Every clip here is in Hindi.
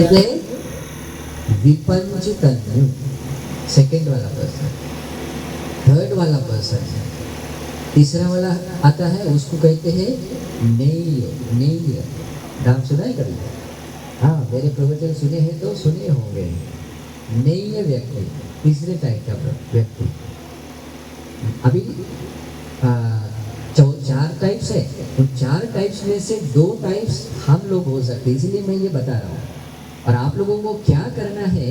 कहते हैं विपंचतन्यु, सेकेंड वाला पर्सन, थर्ड वाला पर्सन है, तीसरा वाला आता है उसको कहते हैं नेय। नेय नाम सुना है कभी? हाँ, मेरे प्रवचन सुने हैं तो सुने होंगे। नेय व्यक्ति, तीसरे टाइप का व्यक्ति। अभी 4 टाइप्स है, उन 4 टाइप्स में से 2 टाइप्स हम लोग हो सकते हैं, इसलिए मैं ये बता रहा हूँ। और आप लोगों को क्या करना है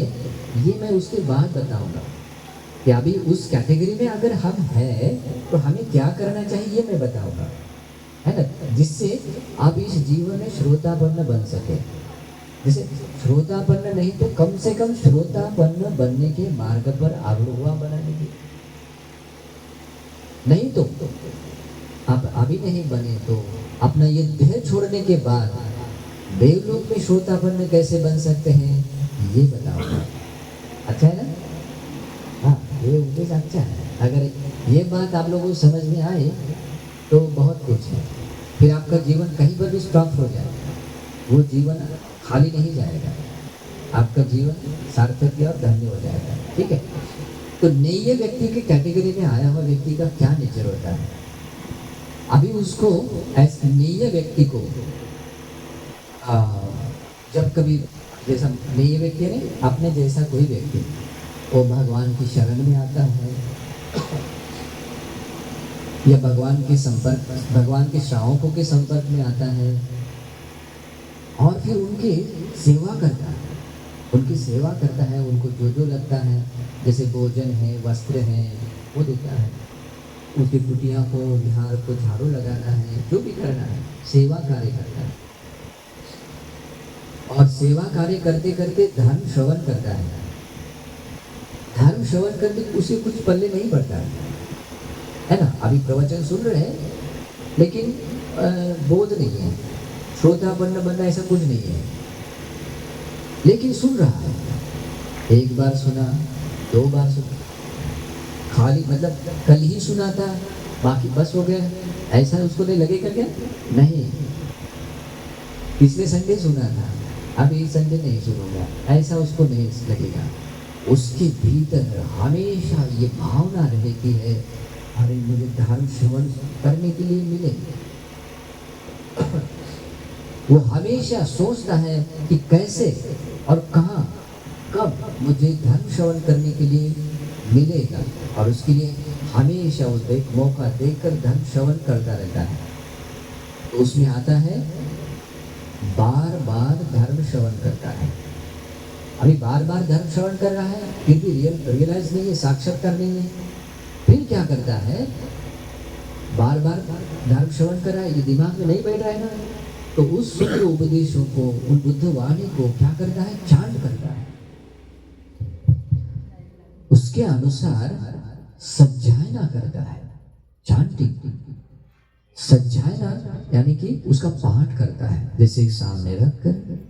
ये मैं उसके बाद बताऊंगा कि अभी उस कैटेगरी में अगर हम हैं तो हमें क्या करना चाहिए ये मैं बताऊंगा, है ना, जिससे आप इस जीवन में श्रोतापन्न बन सके। जैसे श्रोतापन्न नहीं तो कम से कम श्रोतापन्न बनने के मार्ग पर अगुवा बनाने की, नहीं तो आप अभी नहीं बने तो अपना ये देह छोड़ने के बाद देवलोक में श्रोतापन्न कैसे बन सकते हैं ये बताओ। अच्छा है ना? हाँ, ये उपदेश अच्छा है। अगर ये बात आप लोगों को समझ में आए तो बहुत कुछ है, फिर आपका जीवन कहीं पर भी स्टॉप हो जाएगा, वो जीवन खाली नहीं जाएगा, आपका जीवन सार्थक और धन्य हो जाएगा। ठीक है, तो नेय व्यक्ति की कैटेगरी में आया हुआ व्यक्ति का क्या नेचर होता है? अभी उसको ऐसे नेय व्यक्ति को जब कभी, जैसा नेय व्यक्ति है अपने जैसा कोई व्यक्ति वो भगवान की शरण में आता है या भगवान के संपर्क, भगवान के श्रावकों के संपर्क में आता है और फिर उनकी सेवा करता है, उनकी सेवा करता है, उनको जो जो लगता है, जैसे भोजन है, वस्त्र है, वो देता है, उसकी कुटिया को, बिहार को झाड़ू लगाना है, जो भी करना है, सेवा कार्य करता है। और सेवा कार्य करते करते धर्म श्रवण करता है। धर्म श्रवण करते उसे कुछ पल्ले नहीं पड़ता है ना? अभी प्रवचन सुन रहे हैं लेकिन बोध नहीं है, श्रोतापन्न बनना ऐसा कुछ नहीं है, लेकिन सुन रहा है। 1 बार सुना, 2 बार सुना, खाली मतलब कल ही सुना था बाकी बस हो गया, ऐसा उसको नहीं लगेगा क्या? नहीं, पिछले संडे सुना था, अभी संडे नहीं सुनूंगा, ऐसा उसको नहीं लगेगा। उसके भीतर हमेशा ये भावना रहती है, अरे मुझे धर्म श्रवण करने के लिए मिले। वो हमेशा सोचता है कि कैसे और कहाँ कब मुझे धर्म श्रवण करने के लिए मिलेगा, और उसके लिए हमेशा वो मौका देखकर धर्म श्रवण करता रहता है। तो उसमें आता है बार बार धर्म श्रवण करता है। अभी बार बार धर्म श्रवण कर रहा है फिर भी रियलाइज नहीं है, साक्षात्कार नहीं है, फिर क्या करता है? बार बार धर्म श्रवण कर रहा है, ये दिमाग में नहीं बैठ रहा है ना, तो उस शुद्ध उपदेशों को, उन बुद्ध वाणी को क्या करता है? चांट करता है, उसके अनुसार सज्जायना करता है। चांटिंग, सज्जायना यानी कि उसका पाठ करता है, जैसे सामने रखकर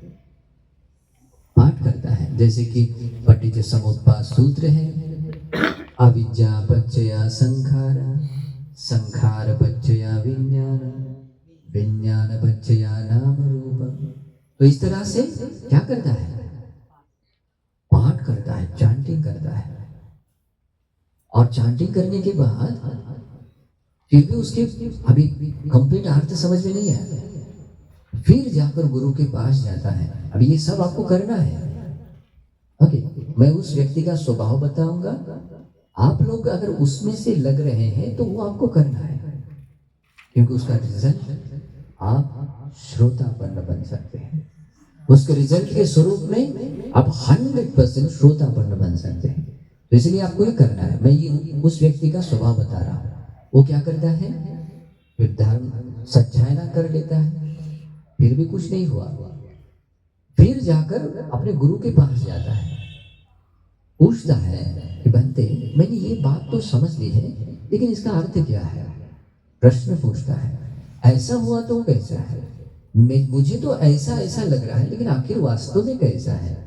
पाठ करता है। जैसे कि पठित समुत्पाद सूत्र है, अविद्या पच्चया संखारा, संखार पच्चया विज्ञान, विज्ञान पच्चया नाम रूपम। तो इस तरह से क्या करता है? पाठ करता है, चांटिंग करता है। और चांटिंग करने के बाद फिर भी उसके अभी कंप्लीट अर्थ समझ में नहीं आया, फिर जाकर गुरु के पास जाता है। अभी ये सब आपको करना है। ओके, मैं उस व्यक्ति का स्वभाव बताऊंगा, आप लोग अगर उसमें से लग रहे हैं तो वो आपको करना है, क्योंकि उसका रिजल्ट आप श्रोतापन्न बन सकते हैं। उसके रिजल्ट के स्वरूप में आप 100% श्रोतापन्न बन सकते हैं। तो इसलिए आपको ये करना है। मैं ये उस व्यक्ति का स्वभाव बता रहा हूँ। वो क्या करता है? फिर धर्म सच्चायना कर लेता है, फिर भी कुछ नहीं हुआ, फिर जाकर अपने गुरु के पास जाता है, पूछता है कि बनते मैंने ये बात तो समझ ली है, लेकिन इसका अर्थ क्या है? प्रश्न पूछता है, ऐसा हुआ तो कैसा है? मुझे तो ऐसा ऐसा लग रहा है, लेकिन आखिर वास्तव में कैसा है?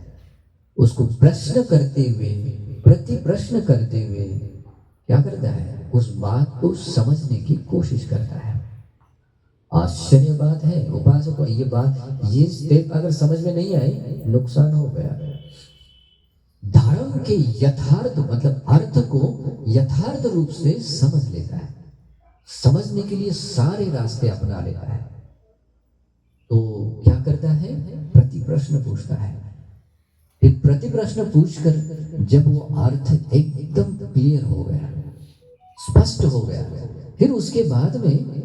उसको प्रश्न करते हुए, प्रति प्रश्न करते हुए क्या करता है? उस बात को समझने की कोशिश करता है। आश्चर्य बात है उपासक को, ये स्टेप अगर समझ में नहीं आए नुकसान हो गया। धर्म के यथार्थ मतलब अर्थ को यथार्थ रूप से समझ लेता है, समझने के लिए सारे रास्ते अपना लेता है। तो क्या करता है, प्रति प्रश्न पूछता है। फिर प्रति प्रश्न पूछकर जब वो अर्थ एकदम क्लियर हो गया, स्पष्ट हो गया, फिर उसके बाद में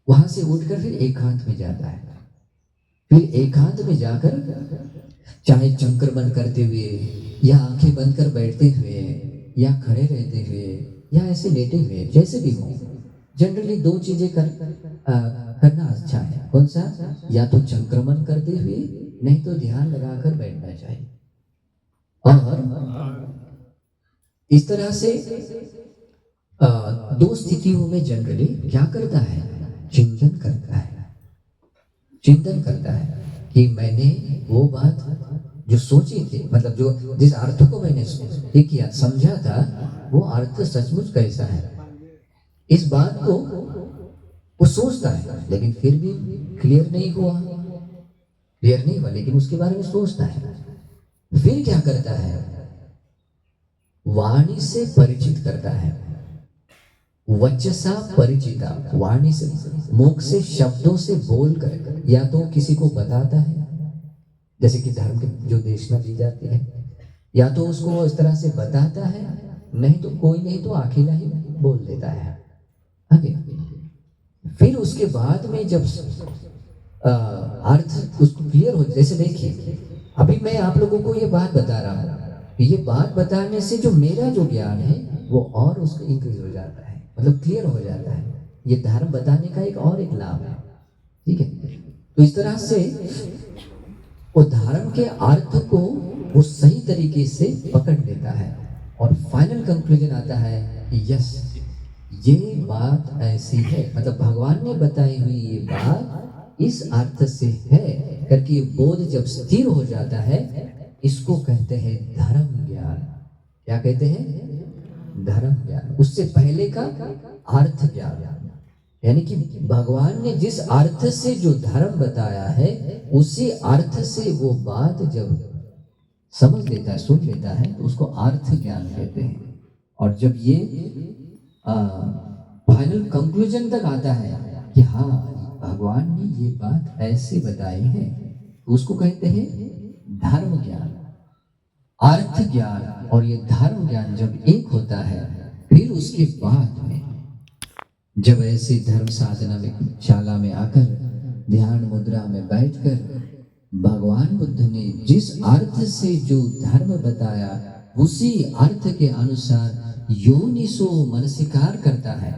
वहां से उठकर फिर एकांत में जाता है। फिर एकांत में जाकर चाहे चंक्रमण करते हुए या आंखें बंद कर बैठते हुए या खड़े रहते हुए या ऐसे लेटे हुए, जैसे भी हो, जनरली दो चीजें करना अच्छा है। कौन सा? या तो चंक्रमण करते हुए, नहीं तो ध्यान लगाकर बैठना चाहिए। और इस तरह से दो स्थितियों में जनरली क्या करता है, चिंतन करता है। चिंतन करता है कि मैंने वो बात जो सोची थी, मतलब जो जिस अर्थ को मैंने किया समझा था, वो अर्थ सचमुच कैसा है, इस बात को वो सोचता है, लेकिन फिर भी क्लियर नहीं हुआ, लेकिन उसके बारे में सोचता है। फिर क्या करता है, वाणी से परिचित करता है। वचसा परिचिता, वाणी से, मुख से, शब्दों से बोल कर या तो किसी को बताता है, जैसे कि धर्म की जो देशना दी जाती है, या तो उसको वो इस तरह से बताता है, नहीं तो कोई नहीं तो अकेला ही बोल देता है आगे। फिर उसके बाद में जब अर्थ उसको क्लियर हो, जैसे देखिए अभी मैं आप लोगों को ये बात बता रहा हूँ, ये बात बताने से जो मेरा जो ज्ञान है वो और उसका इंक्रीज हो जाता है, मतलब क्लियर हो जाता है। ये धर्म बताने का एक लाभ है, ठीक है। तो इस तरह से वो धर्म के अर्थ को वो सही तरीके से पकड़ लेता है और फाइनल कंक्लूजन आता है कि यस, ये बात ऐसी है, मतलब भगवान ने बताई हुई ये बात इस अर्थ से है करके बोध जब स्थिर हो जाता है, इसको कहते हैं धर्म ज्ञान। क्या कहते हैं? धर्म ज्ञान। उससे पहले का अर्थ ज्ञान, यानी कि भगवान ने जिस अर्थ से जो धर्म बताया है उसी अर्थ से वो बात जब समझ लेता है, सुन लेता है, तो उसको अर्थ ज्ञान कहते हैं। और जब ये फाइनल कंक्लूजन तक आता है कि हाँ भगवान ने ये बात ऐसे बताई है, तो उसको कहते हैं धर्म ज्ञान, अर्थ ज्ञान। और ये धर्म ज्ञान जब एक होता है, फिर उसके बाद में जब ऐसे धर्म साधना में शाला में आकर ध्यान मुद्रा में बैठकर भगवान बुद्ध ने जिस अर्थ से जो धर्म बताया उसी अर्थ के अनुसार योनिसो मनसिकार करता है।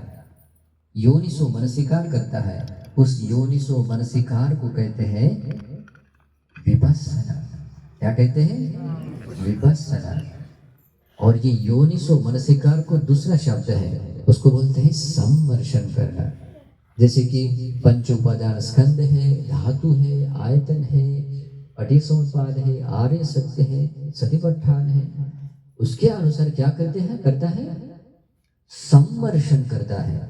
योनिसो मनसिकार करता है, उस योनिसो मनसिकार को कहते हैं विपस्सना। क्या कहते हैं? विपस्सना। और ये योनिसो मनसिकार को दूसरा शब्द है, उसको बोलते हैं सम्मर्शन करना। जैसे कि पंचोपादान स्कंद है, धातु है, आयतन है, पटिसमुत्पाद है, आर्य सत्य है, सतिपट्ठान है, उसके अनुसार क्या करता है सम्मर्शन करता है,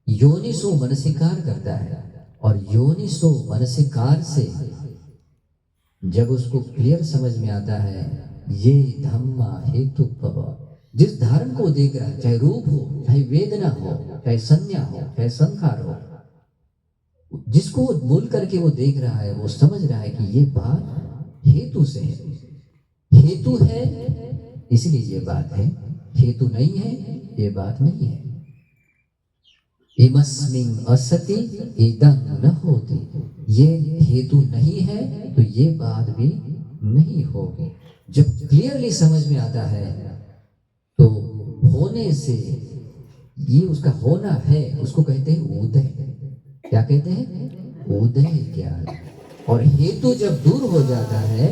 योनिसो मनसिकार करता है। और योनिसो मनसिकार से जब उसको क्लियर समझ में आता है ये धम्मा हेतु भव, जिस धर्म को देख रहा है, चाहे रूप हो, चाहे वेदना हो, चाहे संज्ञा हो, चाहे संखार हो, जिसको मूल करके वो देख रहा है, वो समझ रहा है कि ये बात हेतु से है, हेतु है इसलिए ये बात है, हेतु नहीं है ये बात नहीं है। इमस्मिन् असति इदं न होति, ये हेतु नहीं है तो ये बात भी नहीं होगी। जब क्लियरली समझ में आता है तो होने से ये उसका होना है, उसको कहते हैं उदय। क्या कहते हैं? उदय ज्ञान। और हेतु जब दूर हो जाता है,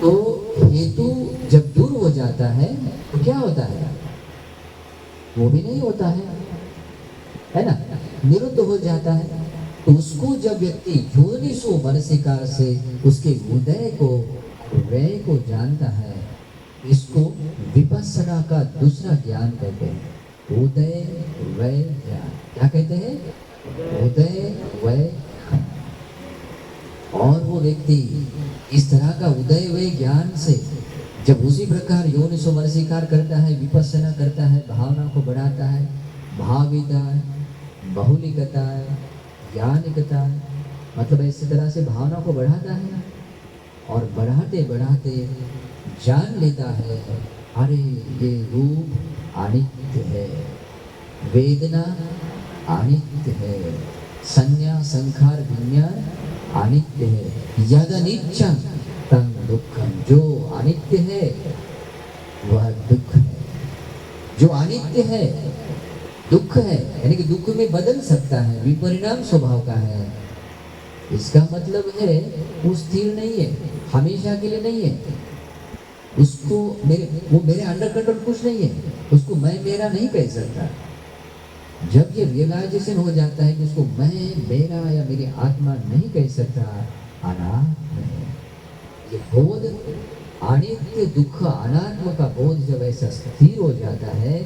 तो हेतु जब दूर हो जाता है तो क्या होता है? वो भी नहीं होता है ना, निरुद्ध हो जाता है। तो उसको जब व्यक्ति योनिसो मनसिकार से उसके उदय को, व्यय को जानता है, इसको विपस्सना का दूसरा ज्ञान कहते हैं। उदय वय ज्ञान। क्या कहते हैं? उदय वय। और वो व्यक्ति इस तरह का उदय वय ज्ञान से जब उसी प्रकार योनिसो मनसिकार करता है, विपස්සना करता है, भावना को बढ़ाता है, भाविता है, बहुलिकता है, ज्ञानिकता है, मतलब इसी तरह से भावना को बढ़ाता है और बढ़ाते बढ़ाते जान लेता है, अरे ये रूप अनित्य है, वेदना अनित्य है, संज्ञा संखार विज्ञान अनित्य है, यद अनित्यं तं दुःखं। जो अनित्य है वह दुख है, जो अनित्य है दुख है, यानी कि दुख में बदल सकता है, विपरिणाम स्वभाव का है। इसका मतलब है वो स्थिर नहीं है, हमेशा के लिए नहीं है। उसको वो मेरे अंडर कंट्रोल कुछ नहीं है, उसको मैं मेरा नहीं कह सकता। जब ये रियलाइजेशन हो जाता है कि उसको मैं मेरा या मेरी आत्मा नहीं कह सकता, अनात्म है। ये बोध अनित्य दुख अनात्म का बोध जब ऐसा स्थिर हो जाता है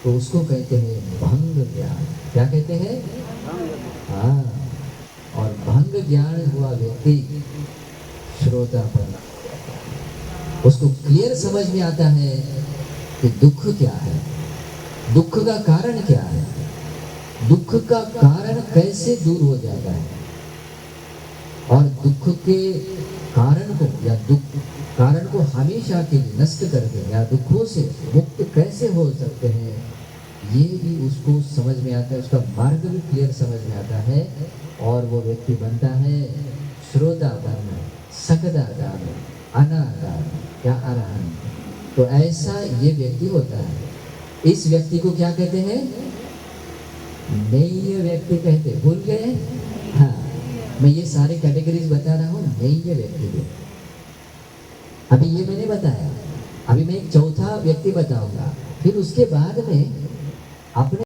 तो उसको कहते हैं भंग ज्ञान। क्या कहते हैं? हाँ, और भंग ज्ञान हुआ व्यक्ति श्रोतापन, उसको क्लियर समझ में आता है कि दुख क्या है, दुख का कारण क्या है, दुख का कारण कैसे दूर हो जाता है, और दुख के कारण को या दुख कारण को हमेशा के लिए नष्ट करके या दुखों से मुक्त कैसे हो सकते हैं, ये भी उसको समझ में आता है, उसका मार्ग भी क्लियर समझ में आता है। और वो व्यक्ति बनता है श्रोतापन, सकदागामी, अनागामी या अरहंत। तो ऐसा ये व्यक्ति होता है। इस व्यक्ति को क्या कहते हैं? नेय व्यक्ति कहते। भूल गए? हाँ, मैं ये सारे कैटेगरीज बता रहा हूँ नेय व्यक्ति को। अभी ये मैंने बताया, अभी मैं एक चौथा व्यक्ति बताऊंगा, फिर उसके बाद में अपने